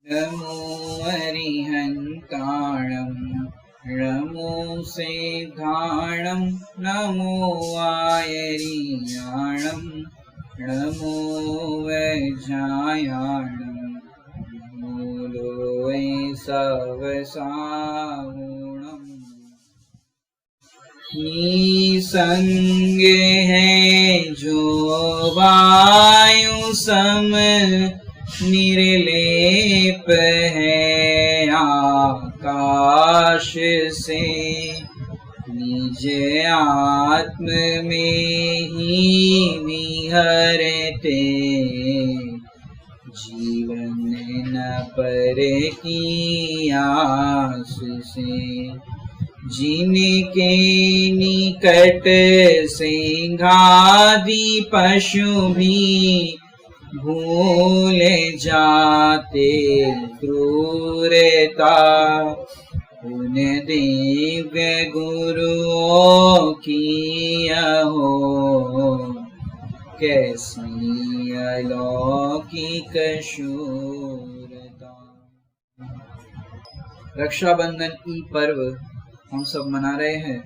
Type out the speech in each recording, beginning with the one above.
नमो अरिहन्ताणं नमो सिद्धाणं नमो आयरियाणं नमो वज्रायाणं नमो लोय सवसागुणम्। निसंग है जो वायु सम निर्लेप है आकाश से, निज आत्म में ही विहरते जीवन न पर की आस से। जिनके निकट सिंहादि पशु भी भूल जाते क्रूरता, उन दिव्य गुरुओं की हो कैसी अलौकिक शूरता। रक्षाबंधन ई पर्व हम सब मना रहे हैं।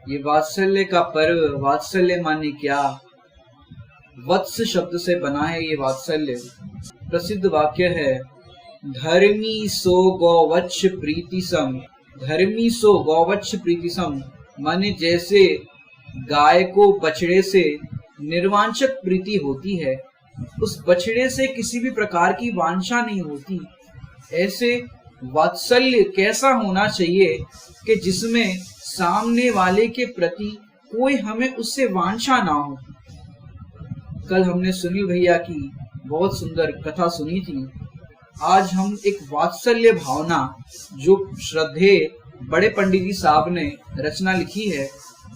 ये वात्सल्य का पर्व, वात्सल्य माने क्या? वत्स शब्द से बना है ये वात्सल्य। प्रसिद्ध वाक्य है, धर्मी सो गौवत्स प्रीति सम। धर्मी सो गौवत्स प्रीति सम माने जैसे गाय को बछड़े से निर्वांछक प्रीति होती है, उस बछड़े से किसी भी प्रकार की वांछा नहीं होती, ऐसे वात्सल्य कैसा होना चाहिए कि जिसमें सामने वाले के प्रति कोई हमें उससे वांछा ना हो। कल हमने सुनील भैया की बहुत सुंदर कथा सुनी थी। आज हम एक वात्सल्य भावना, जो श्रद्धेय बड़े पंडित जी साहब ने रचना लिखी है,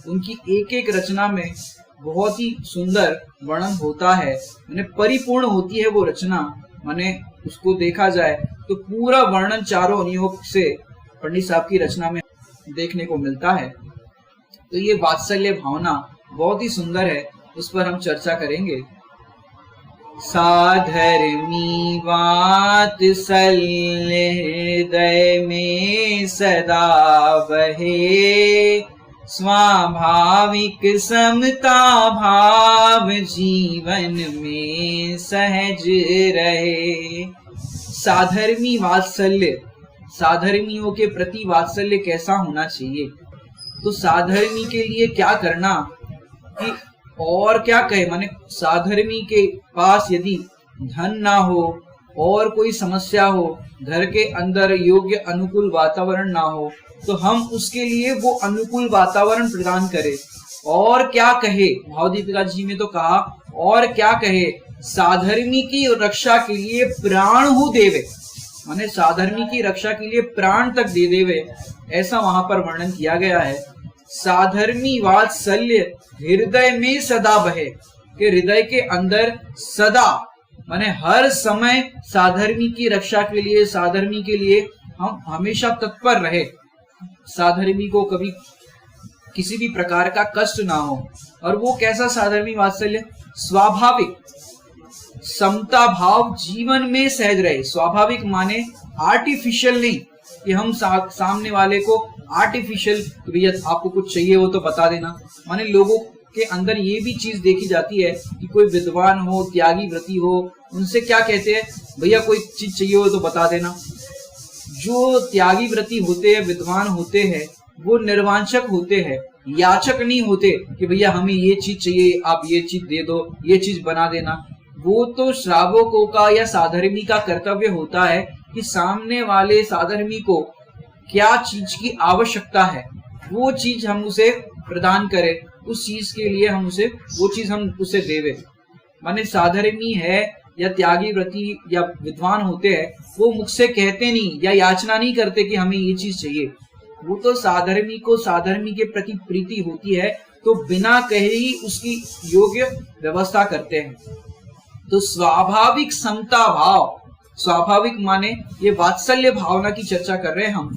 उनकी एक एक रचना में बहुत ही सुंदर वर्णन होता है, माने परिपूर्ण होती है वो रचना। माने उसको देखा जाए तो पूरा वर्णन चारों नियोग से पंडित साहब की रचना में देखने को मिलता है। तो ये वात्सल्य भावना बहुत ही सुंदर है, उस पर हम चर्चा करेंगे। साधर्मी वात्सल्य हृदय में सदा बहे, स्वाभाविक समता भाव जीवन में सहज रहे। साधर्मी वात्सल्य, साधर्मियों के प्रति वात्सल्य कैसा होना चाहिए? तो साधर्मी के लिए क्या करना कि और क्या कहे, माने साधर्मी के पास यदि धन ना हो और कोई समस्या हो, घर के अंदर योग्य अनुकूल वातावरण ना हो, तो हम उसके लिए वो अनुकूल वातावरण प्रदान करें। और क्या कहे, भावदीपिका जी ने तो कहा, और क्या कहे, साधर्मी की रक्षा के लिए प्राण हु देवे, माने साधर्मी की रक्षा के लिए प्राण तक दे देवे, ऐसा वहां पर वर्णन किया गया है। साधर्मी वात्सल्य हृदय में सदा बहे, कि हृदय के अंदर सदा माने हर समय साधर्मी की रक्षा के लिए, साधर्मी के लिए हम हमेशा तत्पर रहे, साधर्मी को कभी किसी भी प्रकार का कष्ट ना हो। और वो कैसा साधर्मी वात्सल्य? स्वाभाविक समता भाव जीवन में सहज रहे। स्वाभाविक माने आर्टिफिशियल नहीं, कि हम सामने वाले को आर्टिफिशियल, भैया आपको कुछ चाहिए हो तो बता देना। माने लोगों के अंदर ये भी चीज देखी जाती है कि कोई विद्वान हो, त्यागी व्रती हो, उनसे क्या कहते हैं, भैया कोई चीज चाहिए हो तो बता देना। जो त्यागी व्रती होते हैं, विद्वान होते हैं, वो निर्वांछक होते हैं, याचक नहीं होते कि भैया हमें ये चीज चाहिए, आप ये चीज दे दो, ये चीज बना देना। वो तो श्रावकों का या साधर्मी का कर्तव्य होता है कि सामने वाले साधर्मी को क्या चीज की आवश्यकता है, वो चीज हम उसे प्रदान करें, उस चीज के लिए हम उसे वो चीज हम उसे देवे। माने साधर्मी है या त्यागी व्रती या विद्वान होते हैं, वो मुख से कहते नहीं या याचना नहीं करते कि हमें ये चीज चाहिए। वो तो साधर्मी को साधर्मी के प्रति प्रीति होती है तो बिना कहे ही उसकी योग्य व्यवस्था करते हैं। तो स्वाभाविक समता भाव, स्वाभाविक माने ये वात्सल्य भावना की चर्चा कर रहे हैं हम,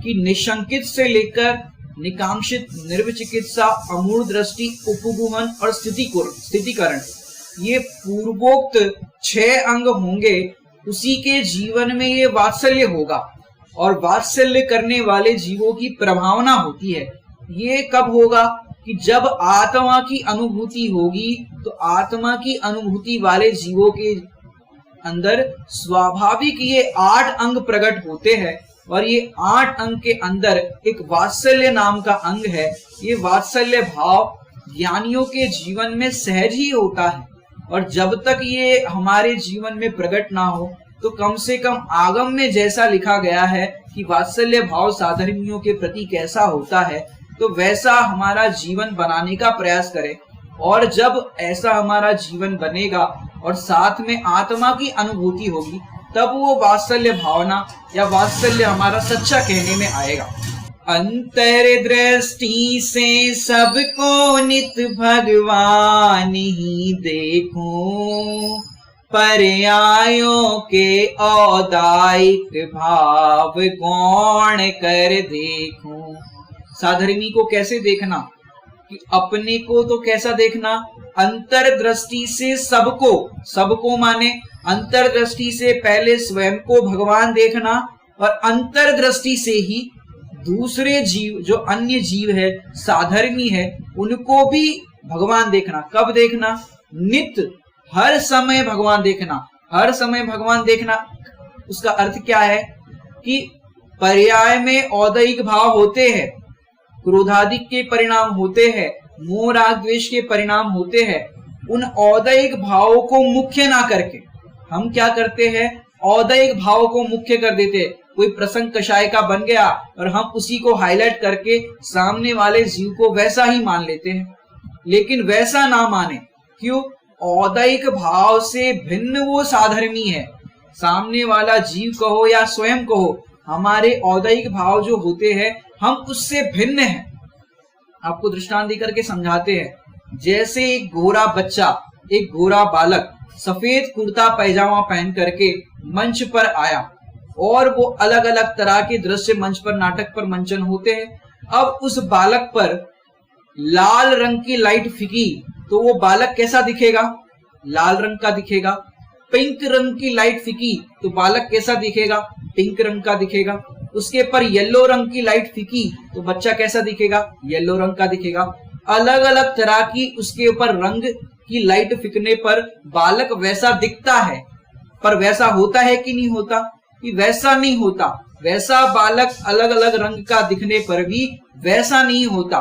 कि निशंकित से लेकर निकांक्षित, निर्विचिकित्सा, अमूढ़ दृष्टि, उपगुहन और स्थितिकरण, ये पूर्वोक्त 6 अंग होंगे उसी के जीवन में ये वात्सल्य होगा। और वात्सल्य करने वाले जीवों की प्रभावना होती है। ये कब होगा कि जब आत्मा की अनुभूति होगी, तो आत्मा की अनुभूति वाले जीवों के अंदर स्वाभाविक ये 8 अंग प्रकट होते हैं। और ये 8 अंग के अंदर एक वात्सल्य नाम का अंग है। ये वात्सल्य भाव ज्ञानियों के जीवन में सहज ही होता है। और जब तक ये हमारे जीवन में प्रकट ना हो, तो कम से कम आगम में जैसा लिखा गया है कि वात्सल्य भाव साधर्मियों के प्रति कैसा होता है, तो वैसा हमारा जीवन बनाने का प्रयास करें। और जब ऐसा हमारा जीवन बनेगा और साथ में आत्मा की अनुभूति होगी, तब वो वात्सल्य भावना या वात्सल्य हमारा सच्चा कहने में आएगा। अंतर्दृष्टि से सबको नित भगवान ही देखूं, पर्यायों के औदायिक भाव गौण कर देखूं। साधर्मी को कैसे देखना कि अपने को तो कैसा देखना, अंतर्दृष्टि से सबको, सबको माने अंतर्दृष्टि से पहले स्वयं को भगवान देखना, और अंतर्दृष्टि से ही दूसरे जीव जो अन्य जीव है साधर्मी है उनको भी भगवान देखना। कब देखना? नित्य, हर समय भगवान देखना। हर समय भगवान देखना उसका अर्थ क्या है कि पर्याय में औदैहिक भाव होते हैं, क्रोधादिक के परिणाम होते हैं, मोह राग द्वेष के परिणाम होते हैं। उन औदैहिक भावों को मुख्य ना करके हम क्या करते हैं, औदैहिक भाव को मुख्य कर देते हैं। कोई प्रसंग कषाय का बन गया और हम उसी को हाईलाइट करके सामने वाले जीव को वैसा ही मान लेते हैं। लेकिन वैसा ना माने। क्यों? औदैहिक भाव से भिन्न वो साधर्मी है। सामने वाला जीव कहो या स्वयं कहो, हमारे औदैहिक भाव जो होते हैं हम उससे भिन्न हैं। आपको दृष्टांत देकर के समझाते हैं। जैसे एक गोरा बच्चा, एक गोरा बालक सफेद कुर्ता पैजामा पहन करके मंच पर आया और वो अलग अलग तरह के दृश्य मंच पर, नाटक पर मंचन होते हैं। अब उस बालक पर लाल रंग की लाइट फीकी तो वो बालक कैसा दिखेगा? लाल रंग का दिखेगा। पिंक रंग की लाइट फीकी तो बालक कैसा दिखेगा? पिंक रंग का दिखेगा। उसके पर येलो रंग की लाइट फीकी तो बच्चा कैसा दिखेगा? येलो रंग का दिखेगा। अलग अलग तरह की उसके ऊपर रंग की लाइट फिकने पर बालक वैसा दिखता है, पर वैसा होता है कि नहीं होता? कि वैसा नहीं होता। वैसा बालक अलग अलग रंग का दिखने पर भी वैसा नहीं होता।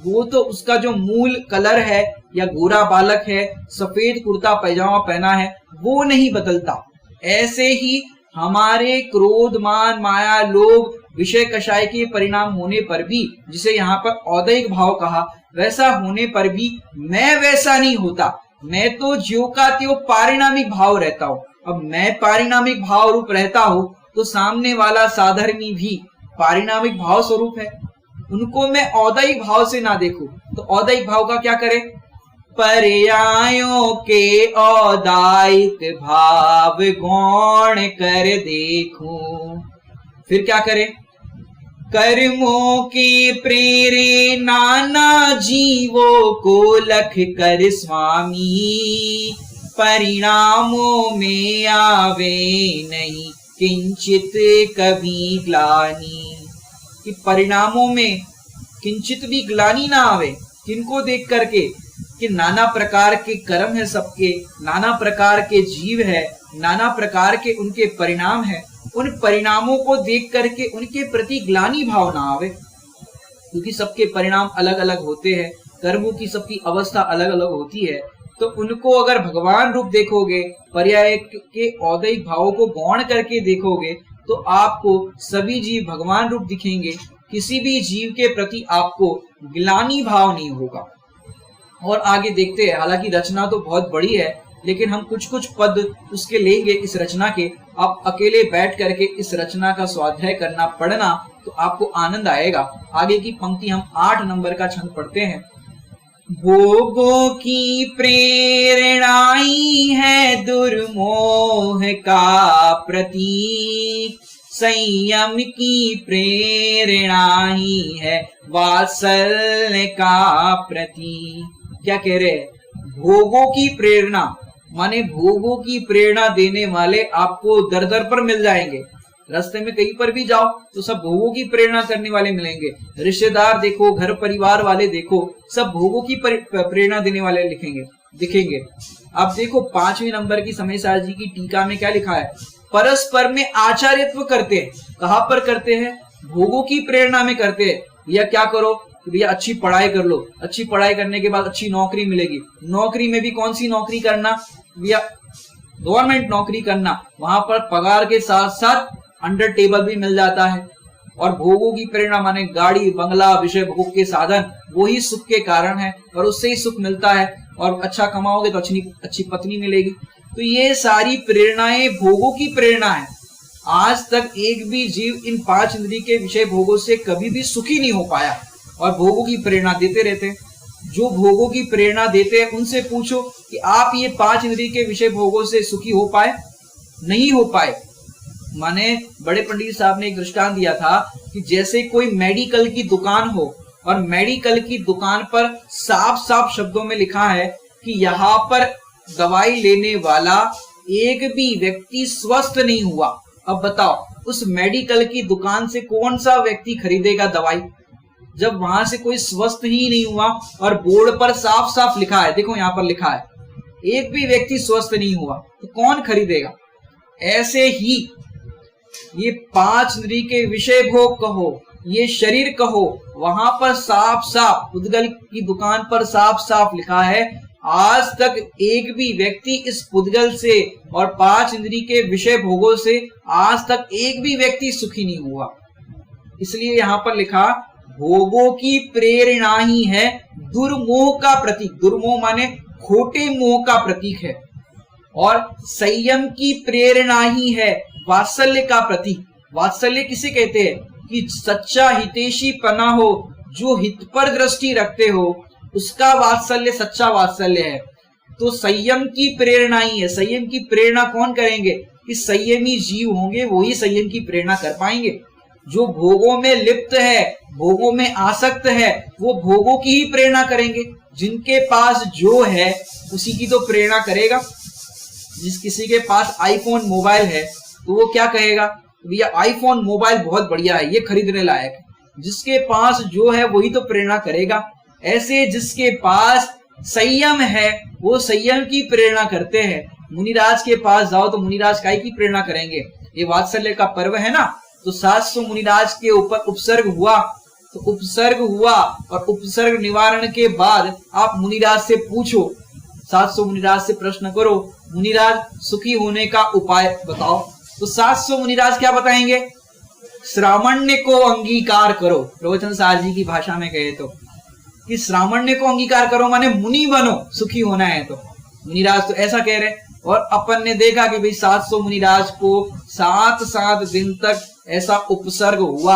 वो तो उसका जो मूल कलर है, या गोरा बालक है, सफेद कुर्ता पैजामा पहना है, वो नहीं बदलता। ऐसे ही हमारे क्रोध, मान, माया, लोभ, विषय कषाय के परिणाम होने पर भी, जिसे यहाँ पर औदैहिक भाव कहा, वैसा होने पर भी मैं वैसा नहीं होता। मैं तो ज्यों का त्यों पारिणामिक भाव रहता हूँ। अब मैं पारिणामिक भाव रूप रहता हूँ तो सामने वाला साधर्मी भी पारिणामिक भाव स्वरूप है। उनको मैं औदैहिक भाव से ना देखूं तो औदैहिक भाव का क्या करे? पर्यायों के औदायिक भाव गौण कर देखूं। फिर क्या करे? कर्मों के प्रेरे नाना जीवों को लख कर स्वामी, परिणामों में आवे नहीं किंचित कभी ग्लानि। कि परिणामों में किंचित भी ग्लानि ना आवे। किनको देख करके? कि नाना प्रकार के कर्म है सबके, नाना प्रकार के जीव है, नाना प्रकार के उनके परिणाम है। उन परिणामों को देख करके उनके प्रति ग्लानि भाव ना आवे, क्योंकि सबके परिणाम अलग अलग होते हैं, कर्मों की सबकी अवस्था अलग अलग होती है। तो उनको अगर भगवान रूप देखोगे, पर्याय के औदैहिक भावों को गौण करके देखोगे, तो आपको सभी जीव भगवान रूप दिखेंगे। किसी भी जीव के प्रति आपको ग्लानि भाव नहीं होगा। और आगे देखते हैं। हालांकि रचना तो बहुत बड़ी है, लेकिन हम कुछ कुछ पद उसके लेंगे इस रचना के। आप अकेले बैठ करके इस रचना का स्वाध्याय करना, पढ़ना, तो आपको आनंद आएगा। आगे की पंक्ति हम 8 नंबर का छंद पढ़ते हैं। भोगों की प्रेरणाई है दुर्मोह का प्रतीक, संयम की प्रेरणा ही है वात्सल्य का प्रतीक। क्या कह रहे हैं? भोगों की प्रेरणा, माने भोगों की प्रेरणा देने वाले आपको दर दर पर मिल जाएंगे। रास्ते में कहीं पर भी जाओ तो सब भोगों की प्रेरणा करने वाले मिलेंगे। रिश्तेदार देखो, घर परिवार वाले देखो, सब भोगों की प्रेरणा देने वाले दिखेंगे। अब देखो 5वें नंबर की समय सार जी की टीका में क्या लिखा है, परस्पर में आचार्यत्व करते हैं। कहां पर करते हैं, भोगों की प्रेरणा में करते हैं। या क्या करो कि भैया अच्छी पढ़ाई कर लो, अच्छी पढ़ाई करने के बाद अच्छी नौकरी मिलेगी। नौकरी में भी कौन सी नौकरी करना भैया, गवर्नमेंट नौकरी करना। वहां पर पगार के साथ साथ अंडर टेबल भी मिल जाता है। और भोगों की प्रेरणा माने गाड़ी बंगला विषय भोग के साधन, वो ही सुख के कारण है और उससे ही सुख मिलता है। और अच्छा कमाओगे तो अच्छी पत्नी मिलेगी। तो ये सारी प्रेरणाएं भोगों की प्रेरणा है। आज तक एक भी जीव इन 5 इंद्रिय के विषय भोगों से कभी भी सुखी नहीं हो पाया और भोगों की प्रेरणा देते रहते हैं। जो भोगों की प्रेरणा देते हैं उनसे पूछो कि आप ये 5 इंद्रिय के विषय भोगों से सुखी हो पाए, नहीं हो पाए। माने बड़े पंडित साहब ने एक दृष्टांत दिया था कि जैसे कोई मेडिकल की दुकान हो और मेडिकल की दुकान पर साफ साफ शब्दों में लिखा है कि यहाँ पर दवाई लेने वाला एक भी व्यक्ति स्वस्थ नहीं हुआ। अब बताओ उस मेडिकल की दुकान से कौन सा व्यक्ति खरीदेगा दवाई, जब वहां से कोई स्वस्थ ही नहीं हुआ और बोर्ड पर साफ साफ लिखा है, देखो यहाँ पर लिखा है एक भी व्यक्ति स्वस्थ नहीं हुआ, तो कौन खरीदेगा। ऐसे ही ये 5 इंद्रिय के विषय भोग कहो, ये शरीर कहो, वहां पर साफ साफ पुद्गल की दुकान पर साफ साफ लिखा है आज तक एक भी व्यक्ति इस पुद्गल से और 5 इंद्रिय के विषय भोगों से आज तक एक भी व्यक्ति सुखी नहीं हुआ। इसलिए यहाँ पर लिखा भोगों की प्रेरणा ही है दुर्मोह का प्रतीक। दुर्मोह माने खोटे मोह का प्रतीक है। और संयम की प्रेरणा ही है वात्सल्य का प्रतीक। वात्सल्य किसे कहते हैं कि सच्चा हितैषी पना हो, जो हित पर दृष्टि रखते हो, उसका वात्सल्य सच्चा वात्सल्य है। तो संयम की प्रेरणा ही है। संयम की प्रेरणा कौन करेंगे कि संयमी जीव होंगे, वो ही संयम की प्रेरणा कर पाएंगे। जो भोगों में लिप्त है, भोगों में आसक्त है, वो भोगों की ही प्रेरणा करेंगे। जिनके पास जो है उसी की तो प्रेरणा करेगा। जिस किसी के पास आईफोन मोबाइल है तो वो क्या कहेगा, भैया आईफोन मोबाइल बहुत बढ़िया है, ये खरीदने लायक है। जिसके पास जो है वही तो प्रेरणा करेगा। ऐसे जिसके पास संयम है वो संयम की प्रेरणा करते हैं। मुनिराज के पास जाओ तो मुनिराज काय की प्रेरणा करेंगे। ये वात्सल्य का पर्व है ना, तो 700 मुनिराज के ऊपर उपसर्ग हुआ, तो उपसर्ग हुआ और उपसर्ग निवारण के बाद आप मुनिराज से पूछो, 700 मुनिराज से प्रश्न करो, मुनिराज सुखी होने का उपाय बताओ। तो 700 मुनिराज क्या बताएंगे, श्रावण्य को अंगीकार करो। प्रवचन सार जी की भाषा में कहे तो कि श्रावण्य को अंगीकार करो माने मुनि बनो, सुखी होना है तो। मुनिराज तो ऐसा कह रहे। और अपन ने देखा कि भाई 700 मुनिराज को 7 दिन तक ऐसा उपसर्ग हुआ।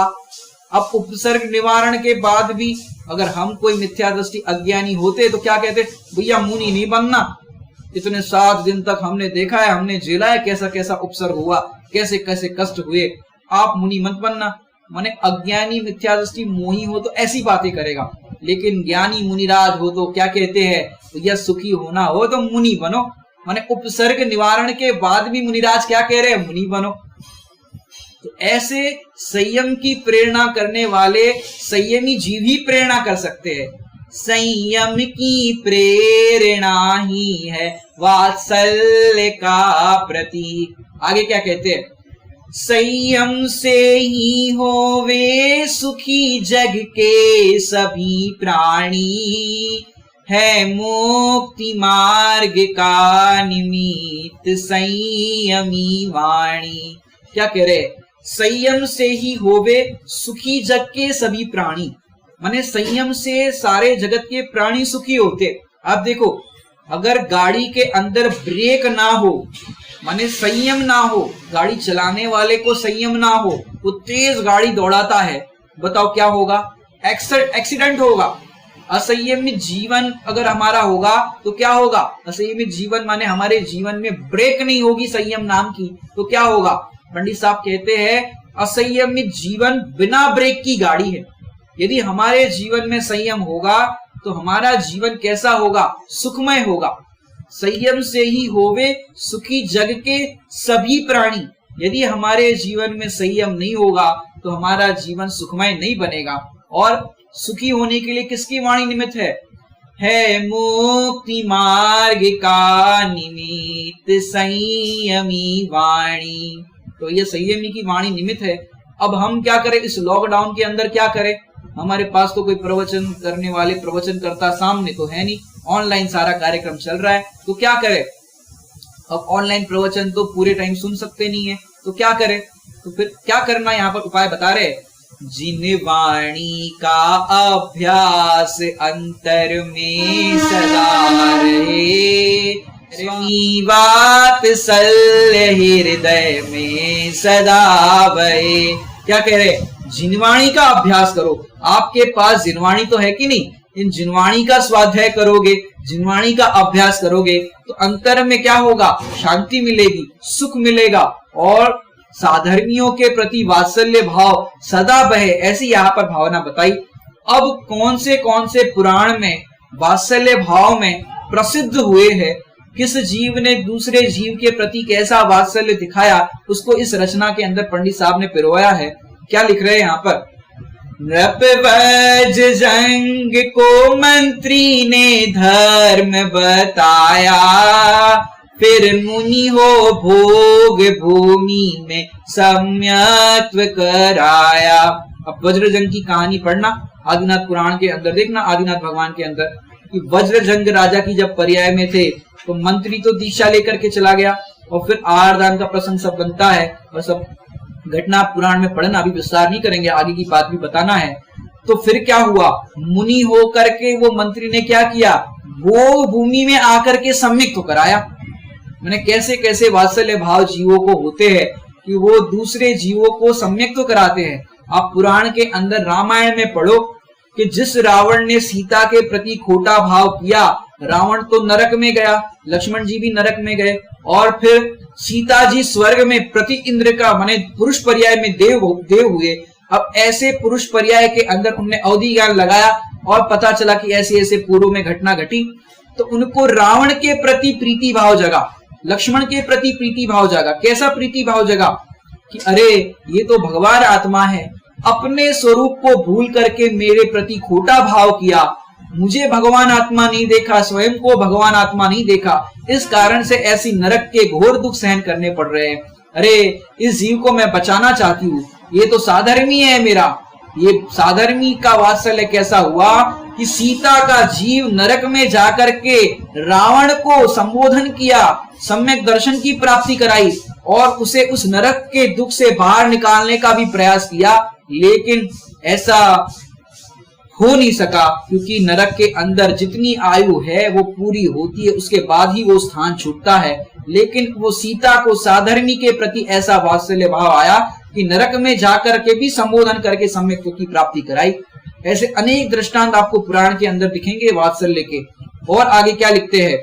अब उपसर्ग निवारण के बाद भी अगर हम कोई मिथ्या दृष्टि अज्ञानी होते तो क्या कहते, भैया मुनि नहीं बनना, इतने 7 दिन तक हमने देखा है, हमने झेला है, कैसा कैसा उपसर्ग हुआ, कैसे कैसे कष्ट हुए, आप मुनि मत बनना। माने अज्ञानी मिथ्या दृष्टि मोही हो तो ऐसी बातें करेगा, लेकिन ज्ञानी मुनिराज हो तो क्या कहते हैं, भैया सुखी होना हो तो मुनि बनो। माने उपसर्ग निवारण के बाद भी मुनिराज क्या कह रहे हैं, मुनि बनो। तो ऐसे संयम की प्रेरणा करने वाले संयमी जीव ही प्रेरणा कर सकते हैं। संयम की प्रेरणा ही है वात्सल्य का प्रतीक। आगे क्या कहते हैं, संयम से ही होवे सुखी जग के सभी प्राणी, है मुक्ति मार्ग का निमित्त संयमी वाणी। क्या कह रहे, संयम से ही होवे सुखी जग के सभी प्राणी, माने संयम से सारे जगत के प्राणी सुखी होते। आप देखो अगर गाड़ी के अंदर ब्रेक ना हो, माने संयम ना हो, गाड़ी चलाने वाले को संयम ना हो, वो तेज गाड़ी दौड़ाता है, बताओ क्या होगा, एक्सीडेंट होगा। असंयमित जीवन अगर हमारा होगा तो क्या होगा, असंयमित जीवन माने हमारे जीवन में ब्रेक नहीं होगी संयम नाम की, तो क्या होगा। पंडित साहब कहते हैं असंयमित जीवन बिना ब्रेक की गाड़ी है। यदि हमारे जीवन में संयम होगा तो हमारा जीवन कैसा होगा, सुखमय होगा। संयम से ही होवे सुखी जग के सभी प्राणी। यदि हमारे जीवन में संयम नहीं होगा तो हमारा जीवन सुखमय नहीं बनेगा। और सुखी होने के लिए किसकी वाणी निमित्त है मुक्ति मार्ग का निमित्त संयमी वाणी। तो ये संयमी की वाणी निमित्त है। अब हम क्या करें इस लॉकडाउन के अंदर, क्या करें? हमारे पास तो कोई प्रवचन करने वाले प्रवचन करता सामने तो है नहीं, ऑनलाइन सारा कार्यक्रम चल रहा है, तो क्या करें? अब ऑनलाइन प्रवचन तो पूरे टाइम सुन सकते नहीं है, तो क्या करें? तो फिर क्या करना, यहाँ पर उपाय बता रहे, जिन वाणी का अभ्यास अंतर में सदा रहे, बात सल्य हृदय में सदा बहे। क्या कह रहे? जिनवाणी का अभ्यास करो। आपके पास जिनवाणी तो है कि नहीं? इन जिनवाणी का स्वाध्याय करोगे, जिनवाणी का अभ्यास करोगे तो अंतर में क्या होगा? शांति मिलेगी, सुख मिलेगा और साधर्मियों के प्रति वात्सल्य भाव सदा बहे, ऐसी यहाँ पर भावना बताई। अब कौन से पुराण में वात्सल्य भाव में प्रसिद्ध हुए हैं, किस जीव ने दूसरे जीव के प्रति कैसा वात्सल्य दिखाया, उसको इस रचना के अंदर पंडित साहब ने पिरोया है। क्या लिख रहे हैं यहाँ पर? नृप वज जंग को मंत्री ने धर्म बताया, फिर मुनि हो भोग भूमि में सम्यत्व कराया। अब वज्रजंग की कहानी पढ़ना, आदिनाथ पुराण के अंदर देखना, आदिनाथ भगवान के अंदर कि वज्रजंग राजा की जब पर्याय में थे तो मंत्री तो दीक्षा लेकर के चला गया और फिर आहारदान का प्रसंग सब बनता है और सब घटना पुराण में पढ़ना, अभी विस्तार नहीं करेंगे, आगे की बात भी बताना है। तो फिर क्या हुआ? मुनि हो करके वो मंत्री ने क्या किया? वो भूमि में आकर के सम्यक तो कराया। मैंने कैसे कैसे वात्सल्य भाव जीवों को होते हैं कि वो दूसरे जीवों को सम्यक तो कराते हैं। आप पुराण के अंदर रामायण में पढ़ो कि जिस रावण ने सीता के प्रति खोटा भाव किया, रावण तो नरक में गया, लक्ष्मण जी भी नरक में गए और फिर सीता जी स्वर्ग में प्रति इंद्र का माने पुरुष पर्याय में देव हुए। अब ऐसे पुरुष पर्याय के अंदर उनने अवधि ज्ञान लगाया और पता चला कि ऐसे ऐसे पूर्व में घटना घटी, तो उनको रावण के प्रति प्रीति भाव जगा, लक्ष्मण के प्रति प्रीति भाव जगा। कैसा प्रीति भाव जगा कि अरे ये तो भगवान आत्मा है, अपने स्वरूप को भूल करके मेरे प्रति खोटा भाव किया, मुझे भगवान आत्मा नहीं देखा, स्वयं को भगवान आत्मा नहीं देखा, इस कारण से ऐसी नरक के घोर दुख सहन करने पड़ रहे हैं। अरे इस जीव को मैं बचाना चाहती हूँ, ये तो साधर्मी है मेरा। ये साधर्मी का वात्सल्य कैसा हुआ कि सीता का जीव नरक में जाकर के रावण को संबोधन किया, सम्यक दर्शन की प्राप्ति कराई और उसे उस नरक के दुख से बाहर निकालने का भी प्रयास किया, लेकिन ऐसा हो नहीं सका क्योंकि नरक के अंदर जितनी आयु है वो पूरी होती है, उसके बाद ही वो स्थान छूटता है। लेकिन वो सीता को साधर्मी के प्रति ऐसा वात्सल्य भाव आया कि नरक में जाकर के भी संबोधन करके सम्यक की प्राप्ति कराई। ऐसे अनेक दृष्टांत आपको पुराण के अंदर दिखेंगे वात्सल्य के। और आगे क्या लिखते हैं?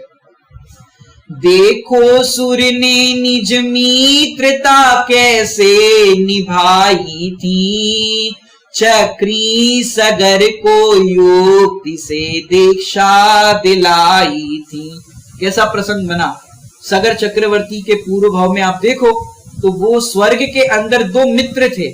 देखो सुर ने निज मित्रता कैसे निभाई थी, चक्री सगर को युक्ति से दीक्षा दिलाई थी। कैसा प्रसंग बना? सगर चक्रवर्ती के पूर्व भाव में आप देखो तो वो स्वर्ग के अंदर दो मित्र थे।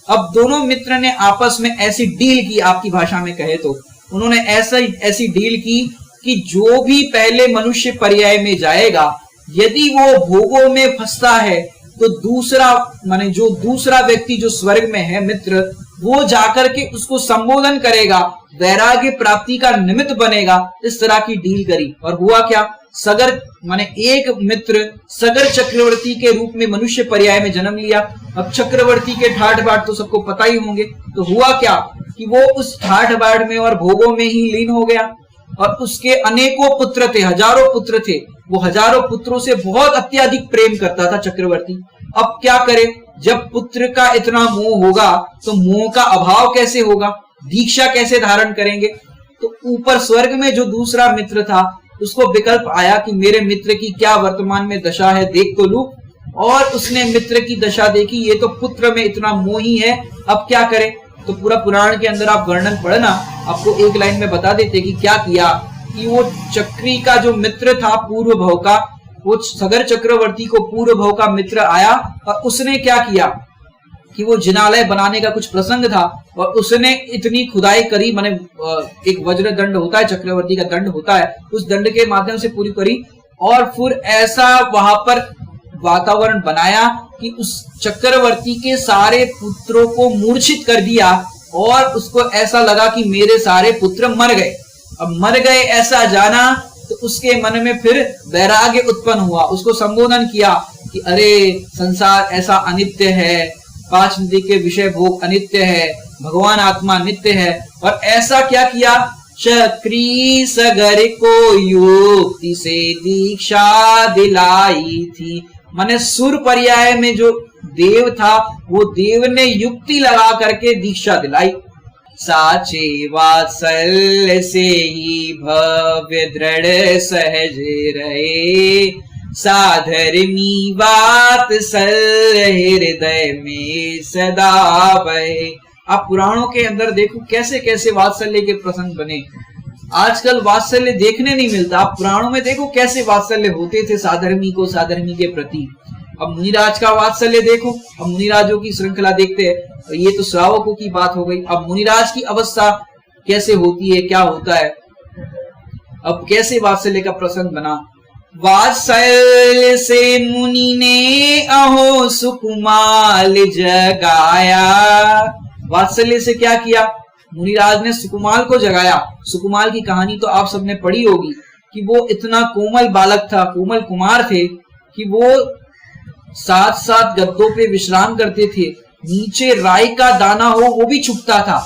अब दोनों मित्र ने आपस में ऐसी डील की, आपकी भाषा में कहे तो उन्होंने ऐसी डील की कि जो भी पहले मनुष्य पर्याय में जाएगा, यदि वो भोगों में फंसता है तो दूसरा माने जो दूसरा व्यक्ति जो स्वर्ग में है मित्र, वो जाकर के उसको संबोधन करेगा, वैराग्य प्राप्ति का निमित्त बनेगा। इस तरह की डील करी और हुआ क्या? सगर माने एक मित्र सगर चक्रवर्ती के रूप में मनुष्य पर्याय में जन्म लिया। अब चक्रवर्ती के ठाठ बाट तो सबको पता ही होंगे, तो हुआ क्या कि वो उस ठाठ बाट में और भोगों में ही लीन हो गया और उसके अनेकों पुत्र थे, हजारों पुत्र थे। वो हजारों पुत्रों से बहुत अत्यधिक प्रेम करता था चक्रवर्ती। अब क्या करे? जब पुत्र का इतना मोह होगा तो मोह का अभाव कैसे होगा, दीक्षा कैसे धारण करेंगे? तो ऊपर स्वर्ग में जो दूसरा मित्र था उसको विकल्प आया कि मेरे मित्र की क्या वर्तमान में दशा है देख तो लूं, और उसने मित्र की दशा देखी, ये तो पुत्र में इतना मोही है, अब क्या करे? तो पूरा पुराण के अंदर आप वर्णन पढ़ना, आपको एक लाइन में बता देते कि क्या किया कि वो चक्री का जो मित्र था पूर्व भव का, वो सगर चक्रवर्ती को पूर्व भव का मित्र आया और उसने क्या किया कि वो जिनालय बनाने का कुछ प्रसंग था और उसने इतनी खुदाई करी, माने एक वज्र दंड होता है, चक्रवर्ती का दंड होता है, उस दंड के माध्यम से पूरी करी और फिर ऐसा वहां पर वातावरण बनाया कि उस चक्रवर्ती के सारे पुत्रों को मूर्छित कर दिया और उसको ऐसा लगा कि मेरे सारे पुत्र मर गए। अब मर गए ऐसा जाना तो उसके मन में फिर वैराग्य उत्पन्न हुआ, उसको संबोधन किया कि अरे संसार ऐसा अनित्य है, पांच नदी के विषय भोग अनित्य है, भगवान आत्मा नित्य है। और ऐसा क्या किया, चक्री सगर को युक्ति से दीक्षा दिलाई थी। माने सुर पर्याय में जो देव था वो देव ने युक्ति लगा करके दीक्षा दिलाई। साचे वात्सल्य से ही भव्य दृढ़ सहज रहे, साधर्मी वात्सल्य हृदय में सदा बहे। आप पुराणों के अंदर देखो कैसे कैसे वात्सल्य के प्रसंग बने। आजकल वात्सल्य देखने नहीं मिलता, आप पुराणों में देखो कैसे वात्सल्य होते थे साधर्मी को साधर्मी के प्रति। अब मुनिराज का वात्सल्य देखो, अब मुनिराजों की श्रृंखला देखते हैं, ये तो श्रावकों की बात हो गई। अब मुनिराज की अवस्था कैसे होती है, क्या होता है, अब कैसे वात्सल्य का प्रसंग बना। वात्सल्य से मुनि ने अहो सुकुमाल जगाया। वात्सल्य से क्या किया, मुनिराज ने सुकुमाल को जगाया। सुकुमाल की कहानी तो आप सबने पढ़ी होगी कि वो इतना कोमल बालक था, कोमल कुमार थे कि वो 7-7 गद्दों पे विश्राम करते थे, नीचे राई का दाना हो वो भी छुपता था,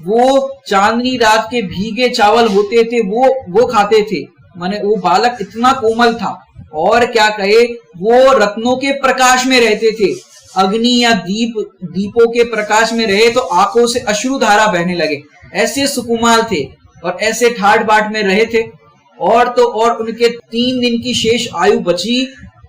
वो चांदनी रात के भीगे चावल होते थे वो खाते थे। माने वो बालक इतना कोमल था। और क्या कहे, वो रत्नों के प्रकाश में रहते थे, अग्नि या दीपों के प्रकाश में रहे तो आंखों से अश्रुधारा बहने लगे, ऐसे सुकुमाल थे और ऐसे ठाट बाट में रहे थे। और तो और उनके 3 दिन की शेष आयु बची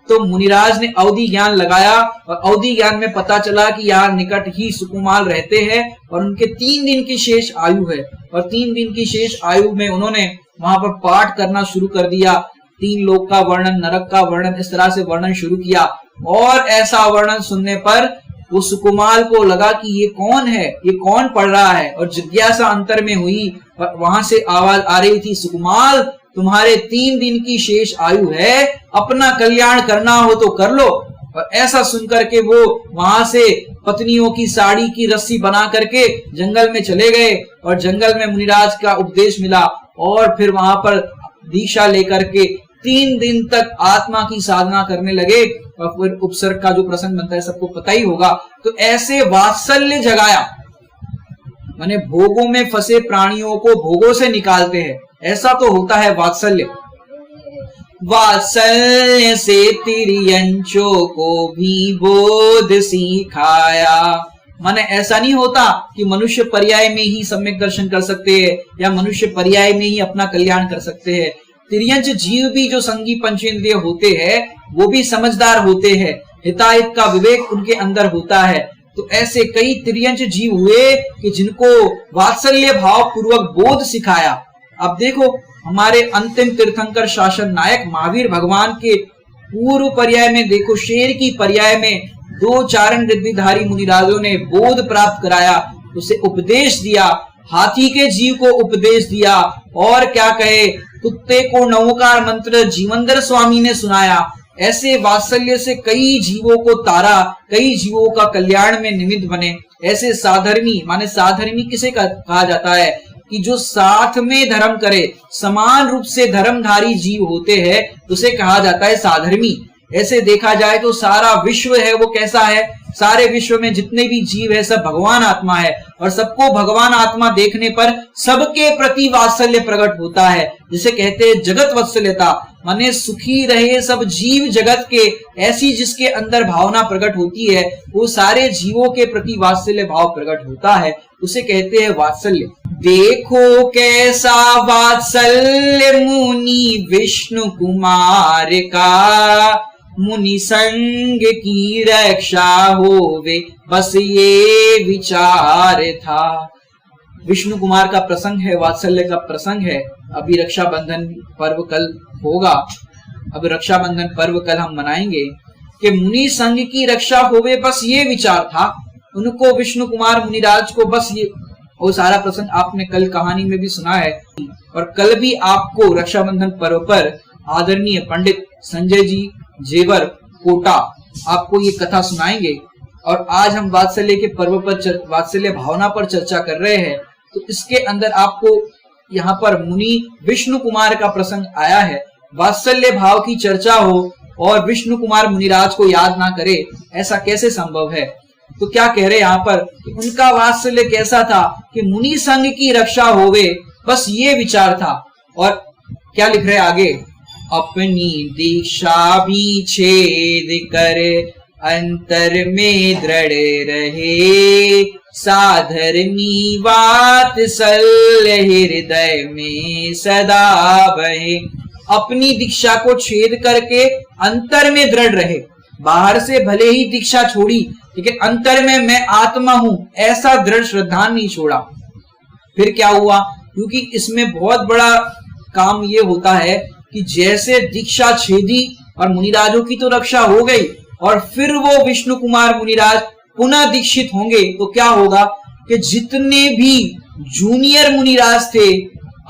तो मुनिराज ने अवधि ज्ञान लगाया और अवधि ज्ञान में पता चला कि यहाँ निकट ही सुकुमाल रहते हैं और उनके 3 दिन की शेष आयु है। और 3 दिन की शेष आयु में उन्होंने वहां पर पाठ करना शुरू कर दिया, 3 लोक का वर्णन, नरक का वर्णन, इस तरह से वर्णन शुरू किया। और ऐसा वर्णन सुनने पर वो सुकुमाल को लगा कि ये कौन है, ये कौन पढ़ रहा है, और जिज्ञासा अंतर में हुई और वहां से आवाज आ रही थी, सुकुमाल तुम्हारे 3 दिन की शेष आयु है, अपना कल्याण करना हो तो कर लो। और ऐसा सुनकर के वो वहां से पत्नियों की साड़ी की रस्सी बना करके जंगल में चले गए और जंगल में मुनिराज का उपदेश मिला और फिर वहां पर दीक्षा लेकर के 3 दिन तक आत्मा की साधना करने लगे। और फिर उपसर्ग का जो प्रसंग बनता है सबको पता ही होगा। तो ऐसे वात्सल्य जगाया, माने भोगों में फंसे प्राणियों को भोगों से निकालते हैं, ऐसा तो होता है वात्सल्य। वात्सल्य से तिर्यंचों को भी बोध सिखाया। माने ऐसा नहीं होता कि मनुष्य पर्याय में ही सम्यक दर्शन कर सकते हैं या मनुष्य पर्याय में ही अपना कल्याण कर सकते हैं। तिर्यंच जीव भी जो संगी पंचेंद्रिय होते हैं वो भी समझदार होते हैं, हिताहित का विवेक उनके अंदर होता है। तो ऐसे कई तिर्यंच जीव हुए कि जिनको वात्सल्य भाव पूर्वक बोध सिखाया। अब देखो हमारे अंतिम तीर्थंकर शासन नायक महावीर भगवान के पूर्व पर्याय में देखो, शेर की पर्याय में 2 चारण रिद्धिधारी मुनिराजों ने बोध प्राप्त कराया, उसे उपदेश दिया, हाथी के जीव को उपदेश दिया और क्या कहे, कुत्ते को नवोकार मंत्र जीवंदर स्वामी ने सुनाया। ऐसे वात्सल्य से कई जीवों को तारा, कई जीवों का कल्याण में निमित्त बने। ऐसे साधर्मी, माने साधर्मी किसे कहा जाता है कि जो साथ में धर्म करे, समान रूप से धर्मधारी जीव होते हैं, उसे कहा जाता है साधर्मी। ऐसे देखा जाए तो सारा विश्व है वो कैसा है, सारे विश्व में जितने भी जीव है सब भगवान आत्मा है और सबको भगवान आत्मा देखने पर सबके प्रति वात्सल्य प्रकट होता है, जिसे कहते हैं जगत वत्सल्यता। माने सुखी रहे सब जीव जगत के, ऐसी जिसके अंदर भावना प्रकट होती है वो सारे जीवों के प्रति वात्सल्य भाव प्रकट होता है, उसे कहते हैं वात्सल्य। देखो कैसा वात्सल्य मुनि विष्णु कुमार का, मुनि संग की रक्षा होवे बस ये विचार था। विष्णु कुमार का प्रसंग है, वात्सल्य का प्रसंग है। अभी रक्षाबंधन पर्व कल होगा, अब रक्षाबंधन पर्व कल हम मनाएंगे कि मुनि संघ की रक्षा होवे, बस ये विचार था उनको, विष्णु कुमार मुनिराज को, बस ये। वो सारा प्रसंग आपने कल कहानी में भी सुना है। और कल भी आपको रक्षाबंधन पर्व पर आदरणीय पंडित संजय जी जेवर कोटा आपको ये कथा सुनाएंगे। और आज हम वात्सल्य के पर्व पर, वात्सल्य भावना पर चर्चा कर रहे हैं। तो इसके अंदर आपको यहाँ पर मुनि विष्णु कुमार का प्रसंग आया है। वात्सल्य भाव की चर्चा हो और विष्णु कुमार मुनिराज को याद ना करे, ऐसा कैसे संभव है? तो क्या कह रहे यहाँ पर कि उनका वात्सल्य कैसा था कि मुनि संघ की रक्षा होवे, बस ये विचार था। और क्या लिख रहे आगे, अपनी दीक्षा भी छेद करे, अंतर में दृढ़ रहे, साधर्मी वात्सल्य हृदय में सदा बहे। अपनी दीक्षा को छेद करके अंतर में दृढ़ रहे। बाहर से भले ही दीक्षा छोड़ी, लेकिन अंतर में मैं आत्मा हूं, ऐसा दृढ़ श्रद्धा नहीं छोड़ा। फिर क्या हुआ? क्योंकि इसमें बहुत बड़ा काम ये होता है कि जैसे दीक्षा छेदी और मुनिराजों की तो रक्षा हो गई, और फिर वो विष्णु कुमार मुनिराज पुनः दीक्षित होंगे, तो क्या होगा कि जितने भी जूनियर मुनिराज थे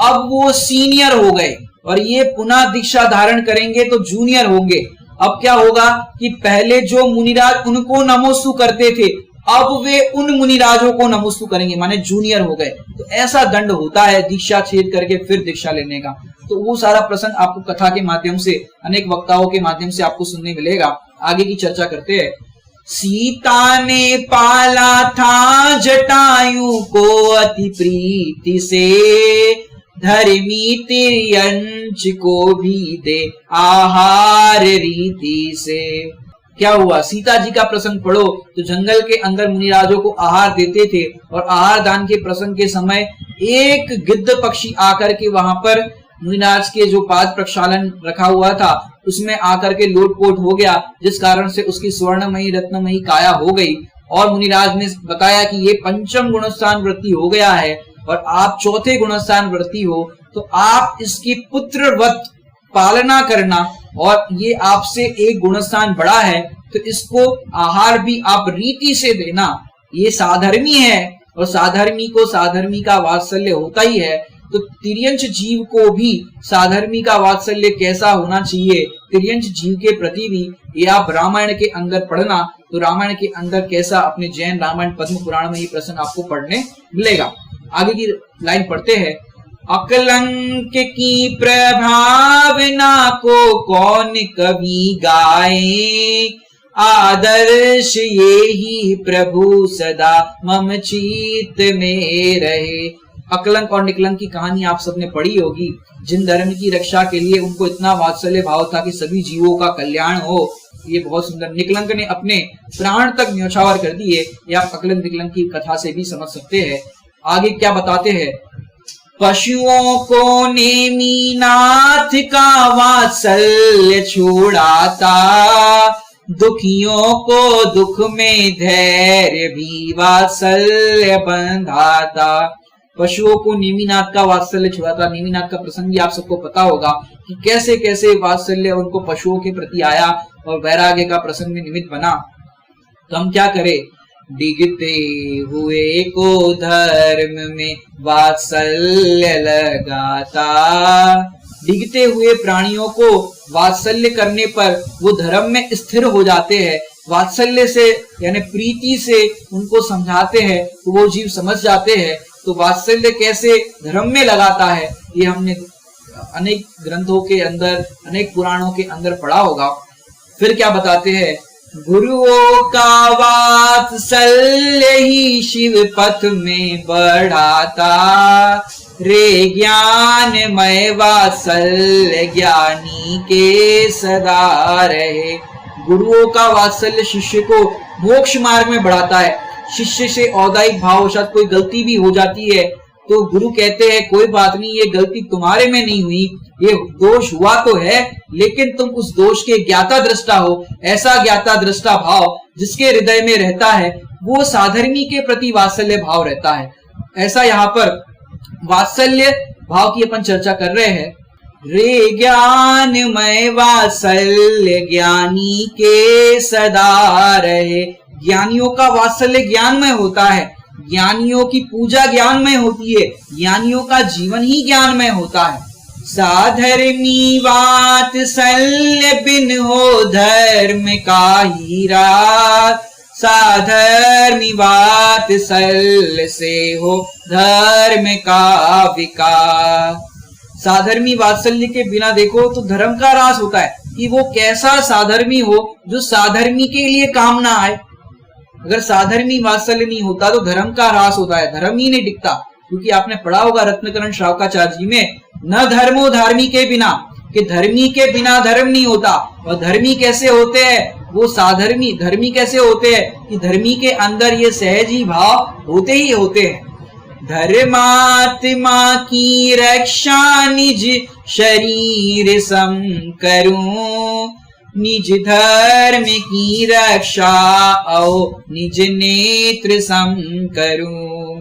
अब वो सीनियर हो गए, और ये पुनः दीक्षा धारण करेंगे तो जूनियर होंगे। अब क्या होगा कि पहले जो मुनिराज उनको नमोस्तु करते थे, अब वे उन मुनिराजों को नमोस्तु करेंगे, माने जूनियर हो गए। तो ऐसा दंड होता है दीक्षा छेद करके फिर दीक्षा लेने का। तो वो सारा प्रसंग आपको कथा के माध्यम से, अनेक वक्ताओं के माध्यम से आपको सुनने मिलेगा। आगे की चर्चा करते हैं। सीता ने पाला था जटायु को अति प्रीति से, धर्मी तिर्यंच को भी दे आहार रीति से। क्या हुआ? सीता जी का प्रसंग पढ़ो तो जंगल के अंदर मुनिराजों को आहार देते थे, और आहार दान के प्रसंग के समय एक गिद्ध पक्षी आकर के वहां पर मुनिराज के जो पाद प्रक्षालन रखा हुआ था उसमें आकर के लोटपोट हो गया, जिस कारण से उसकी स्वर्णमयी रत्नमयी काया हो गई। और मुनिराज ने बताया कि ये पंचम गुणस्थान वृत्ति हो गया है और आप चौथे गुणस्थान वृत्ति हो, तो आप इसकी पुत्रवत पालना करना, और ये आपसे एक गुणस्थान बड़ा है तो इसको आहार भी आप रीति से देना। ये साधर्मी है, और साधर्मी को साधर्मी का वात्सल्य होता ही है। तो तिर्यंच जीव को भी साधर्मी का वात्सल्य कैसा होना चाहिए, तिर्यंच जीव के प्रति भी, ये आप रामायण के अंदर पढ़ना, तो रामायण के अंदर कैसा अपने जैन रामायण पद्म पुराण में ये प्रसंग आपको पढ़ने मिलेगा। आगे की लाइन पढ़ते हैं। अकलंक की प्रभावना को कौन कभी गाए, आदर्श ये ही प्रभु सदा मम चित्त में रहे। अकलंक और निकलंक की कहानी आप सबने पढ़ी होगी। जिन धर्म की रक्षा के लिए उनको इतना वात्सल्य भाव था कि सभी जीवों का कल्याण हो, ये बहुत सुंदर। निकलंक ने अपने प्राण तक न्यौछावर कर दिए, ये आप अकलंक निकलंक की कथा से भी समझ सकते हैं। आगे क्या बताते हैं? पशुओं को नेमिनाथ का वात्सल्य छोड़ाता, दुखियों को दुख में धैर्य भी वात्सल्य बंधाता। पशुओं को नेमिनाथ का वात्सल्य छुड़ाता। नेमिनाथ का प्रसंग भी आप सबको पता होगा कि कैसे कैसे वात्सल्य उनको पशुओं के प्रति आया और वैराग्य का प्रसंग में निमित्त बना। तो हम क्या करें? डिगते हुए को धर्म में वात्सल्य लगाता। डिगते हुए प्राणियों को वात्सल्य करने पर वो धर्म में स्थिर हो जाते हैं। वात्सल्य से यानी प्रीति से उनको समझाते हैं तो वो जीव समझ जाते हैं। तो वात्सल्य कैसे धर्म में लगाता है, ये हमने अनेक ग्रंथों के अंदर, अनेक पुराणों के अंदर पढ़ा होगा। फिर क्या बताते हैं? गुरुओं का वात्सल्य ही शिव पथ में बढ़ाता, रे ज्ञानमय वात्सल्य ज्ञानी के सदा रहे। गुरुओं का वात्सल्य शिष्य को मोक्ष मार्ग में बढ़ाता है। शिष्य से औदायिक भाववशात कोई गलती भी हो जाती है तो गुरु कहते हैं कोई बात नहीं, ये गलती तुम्हारे में नहीं हुई, ये दोष हुआ तो है लेकिन तुम उस दोष के ज्ञाता दृष्टा हो। ऐसा ज्ञाता दृष्टा भाव जिसके हृदय में रहता है वो साधर्मी के प्रति वात्सल्य भाव रहता है। ऐसा यहाँ पर वात्सल्य भाव की अपन चर्चा कर रहे हैं। रे ज्ञानमय वात्सल्य ज्ञानी के सदा रहे। ज्ञानियों का वात्सल्य ज्ञानमय होता है, ज्ञानियों की पूजा ज्ञानमय होती है, ज्ञानियों का जीवन ही ज्ञानमय होता है। साधर्मी वात्सल्य बिन हो धर्म का ही रात, साधर्मी वात्सल्य से हो धर्म का विकास। साधर्मी वात्सल्य के बिना देखो तो धर्म का ह्रास होता है कि वो कैसा साधर्मी हो जो साधर्मी के लिए काम ना आए। अगर साधर्मी वात्सल्य नहीं होता तो धर्म का ह्रास होता है, धर्म ही नहीं दिखता। क्योंकि आपने पढ़ा होगा रत्नकरण श्रावकाचार्य जी में, न धर्मो धार्मी के बिना, कि धर्मी के बिना धर्म नहीं होता। और धर्मी कैसे होते हैं? वो साधर्मी धर्मी कैसे होते हैं कि धर्मी के अंदर ये सहज ही भाव होते ही होते हैं। धर्मात्मा की रक्षा निज शरीर सम करूं, निज धर्म की रक्षा औ निज नेत्र सम करूं।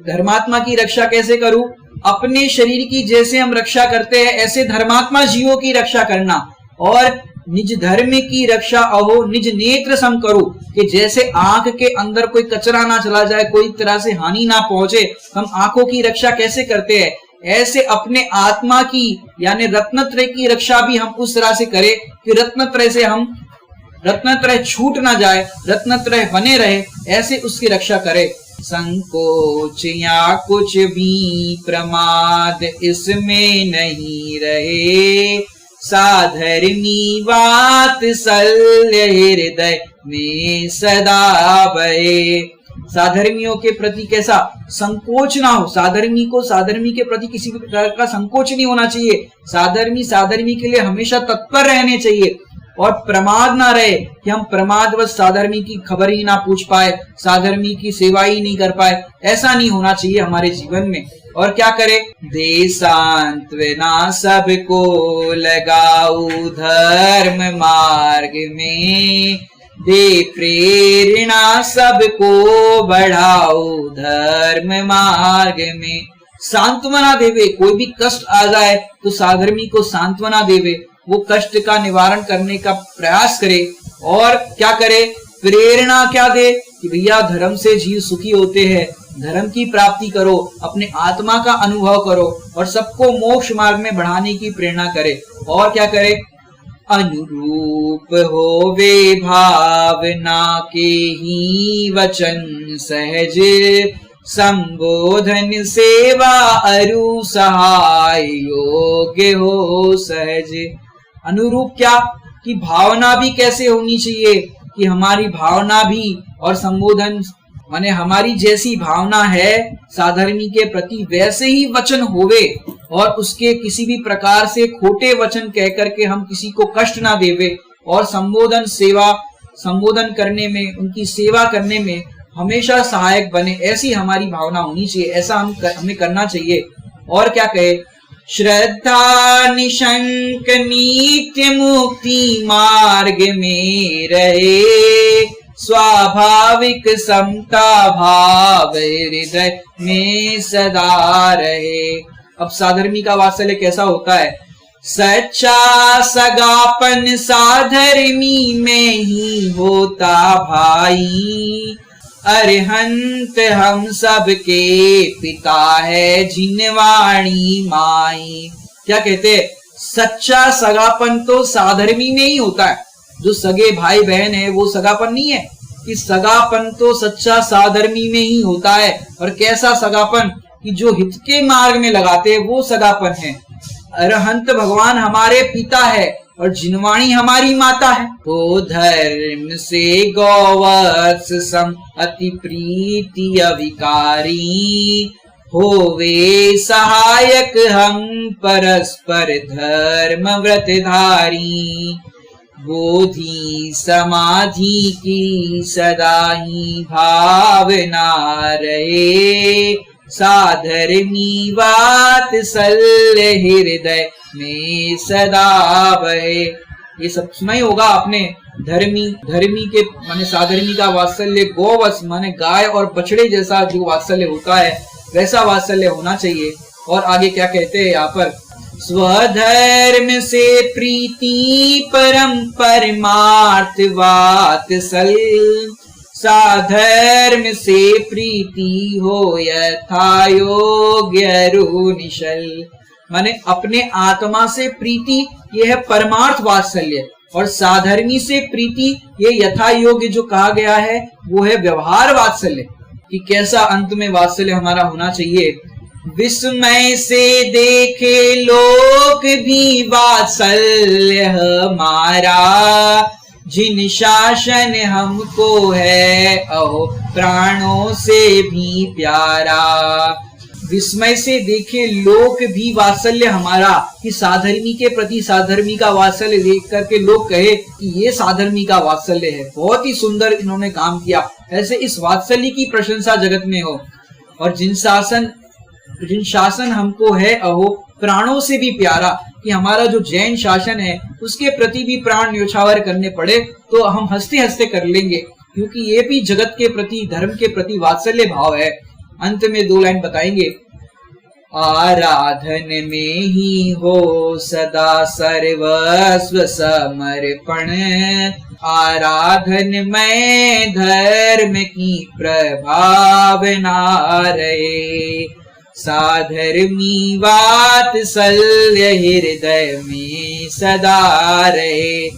धर्मात्मा की रक्षा कैसे करूं? अपने शरीर की जैसे हम रक्षा करते हैं ऐसे धर्मात्मा जीवों की रक्षा करना। और निज धर्म की रक्षा अहो निज नेत्र सम करो, कि जैसे आंख के अंदर कोई कचरा ना चला जाए, कोई तरह से हानि ना पहुंचे, हम आंखों की रक्षा कैसे करते हैं, ऐसे अपने आत्मा की यानी रत्नत्रय की रक्षा भी हम उस तरह से करें कि रत्नत्रय छूट ना जाए, रत्नत्रय बने रहे, ऐसे उसकी रक्षा करे। संकोच या कुछ भी प्रमाद इसमें नहीं रहे, साधर्मी वात्सल्य हृदय में सदा बहे। साधर्मियों के प्रति कैसा संकोच ना हो, साधर्मी को साधर्मी के प्रति किसी भी प्रकार का संकोच नहीं होना चाहिए। साधर्मी के लिए हमेशा तत्पर रहने चाहिए और प्रमाद ना रहे कि हम प्रमादवश साधर्मी की खबर ही ना पूछ पाए, साधर्मी की सेवा ही नहीं कर पाए, ऐसा नहीं होना चाहिए हमारे जीवन में। और क्या करे? दे सांत्वना सबको लगाऊ धर्म मार्ग में, दे प्रेरणा सबको बढ़ाओ धर्म मार्ग में। सांत्वना देवे, कोई भी कष्ट आ जाए तो साधर्मी को सांत्वना देवे, वो कष्ट का निवारण करने का प्रयास करे। और क्या करे? प्रेरणा क्या दे कि भैया धर्म से जीव सुखी होते हैं, धर्म की प्राप्ति करो, अपने आत्मा का अनुभव करो और सबको मोक्ष मार्ग में बढ़ाने की प्रेरणा करे। और क्या करे? अनुरूप होवे भावना के ही वचन सहज, संबोधन सेवा अरु सहाय योग्य हो सहज। अनुरूप क्या कि भावना भी कैसे होनी चाहिए कि हमारी भावना भी और संबोधन माने हमारी जैसी भावना है साधर्मी के प्रति वैसे ही वचन होवे, और उसके किसी भी प्रकार से खोटे वचन कह करके हम किसी को कष्ट ना देवे। और संबोधन करने में, उनकी सेवा करने में हमेशा सहायक बने, ऐसी हमारी भावना होनी चाहिए, ऐसा हमें करना चाहिए। और क्या कहे? श्रद्धा निशंक नित्य मुक्ति मार्ग में रहे, स्वाभाविक समता भाव हृदय में सदा रहे। अब साधर्मी का वात्सल्य कैसा होता है? सच्चा सगापन साधर्मी में ही होता भाई, अरहंत हम सबके पिता है जिनवाणी माई। क्या कहते हैं? सच्चा सगापन तो साधर्मी में ही होता है। जो सगे भाई बहन है वो सगापन नहीं है, कि सगापन तो सच्चा साधर्मी में ही होता है। और कैसा सगापन? कि जो हित के मार्ग में लगाते हैं वो सगापन है। अरहंत भगवान हमारे पिता है और जिनवाणी हमारी माता है। तो धर्म से गौवत्स सम अति प्रीति अविकारी, होवे सहायक हम परस्पर धर्म व्रतधारी। बोधि समाधि की सदा ही भावना रहे, साधर्मी वात्सल्य हृदय में सदा बहे। ये सब सुना ही होगा आपने। धर्मी के माने साधर्मी का वात्सल्य, गोवत्स माने गाय और बछड़े जैसा जो वात्सल्य होता है वैसा वात्सल्य होना चाहिए। और आगे क्या कहते हैं यहाँ पर, स्वधर्म से प्रीति परम परमार्थ वात्सल, साधर्म से प्रीति हो यथा योग्य रुनिशल। माने अपने आत्मा से प्रीति ये है परमार्थ वात्सल्य, और साधर्मी से प्रीति ये यथा योग्य जो कहा गया है वो है व्यवहार वात्सल्य। कि कैसा अंत में वात्सल्य हमारा होना चाहिए, विस्मय से देखे लोक भी वात्सल्य हमारा, जिन शासन हमको है अहो प्राणों से भी प्यारा। विस्मय से देखे लोक भी वात्सल्य हमारा, कि साधर्मी के प्रति साधर्मी का वात्सल्य देख करके लोग कहे कि ये साधर्मी का वात्सल्य है, बहुत ही सुंदर इन्होंने काम किया। ऐसे इस वात्सल्य की प्रशंसा जगत में हो। और जिन शासन हमको है अहो प्राणों से भी प्यारा, कि हमारा जो जैन शासन है उसके प्रति भी प्राण न्योछावर करने पड़े तो हम हंसते हंसते कर लेंगे, क्योंकि ये भी जगत के प्रति धर्म के प्रति वात्सल्य भाव है। अंत में 2 लाइन बताएंगे, आराधन में ही हो सदा सर्वस्व समर्पण, आराधन में धर्म की प्रभावना रहे, साधर्मी वात्सल्य हृदय में सदा रहे।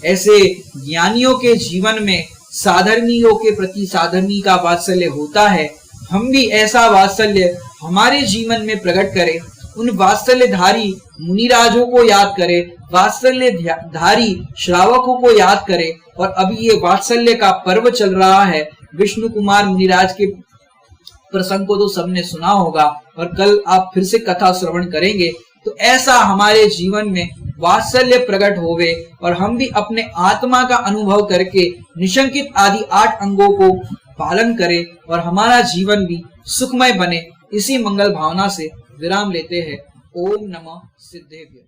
ऐसे ज्ञानियों के जीवन में साधर्मियों के प्रति साधर्मी का वात्सल्य होता है। हम भी ऐसा वात्सल्य हमारे जीवन में प्रकट करें, उन वात्सल्यधारी मुनिराजों को याद करें, वात्सल्यधारी श्रावकों को याद करें। और अभी ये वात्सल्य का पर्व चल रहा है, विष्णु कुमार मुनिराज के प्रसंग को तो सबने सुना होगा, और कल आप फिर से कथा श्रवण करेंगे। तो ऐसा हमारे जीवन में वात्सल्य प्रकट होवे और हम भी अपने आत्मा का अनुभव करके निशंकित आदि 8 अंगों को पालन करें और हमारा जीवन भी सुखमय बने। इसी मंगल भावना से विराम लेते हैं। ओम नमः सिद्धेभ्य।